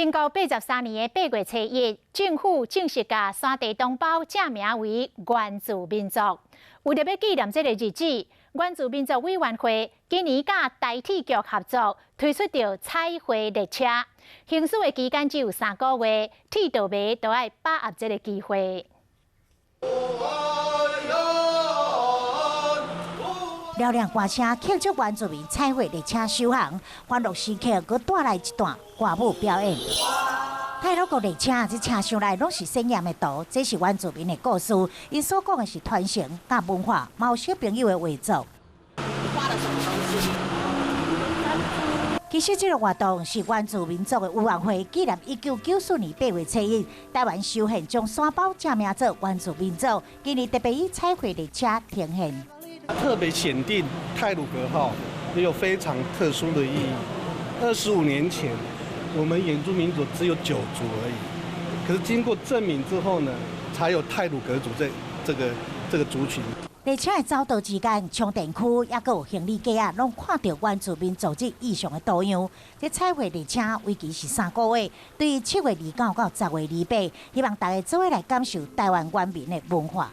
民国83年的8月初1，政府正式把山地同胞正名为原住民族。为了要纪念这个日子，原住民族委员会今年甲台铁局合作，推出着彩绘列车。行驶的期间只有3个月，铁道迷都要把握这个机会。 嘹亮歌声庆祝原住民彩绘列车首航，欢乐时刻佫带来一段歌舞表演。泰鲁国列车这车厢内拢是鲜艳的图，这是原住民的故事。因所讲的是传承甲文化，嘛有小朋友的画作。其实这个活动是原住民族的委员会纪念1994年8月初1，台湾首现将山包正名做原住民族，今年特别以彩绘列车呈现。 特别选定太鲁阁号，也有非常特殊的意义。25年前，我们原住民族只有9族而已，可是经过证明之后呢，才有太鲁阁族这个族群。列车的走道之间，充电区也佮有行李架啊，拢看到原住民组织意象的图样。这彩绘列车为期是3个月，对7月29到10月28，希望大家做伙来感受台湾原民的文化。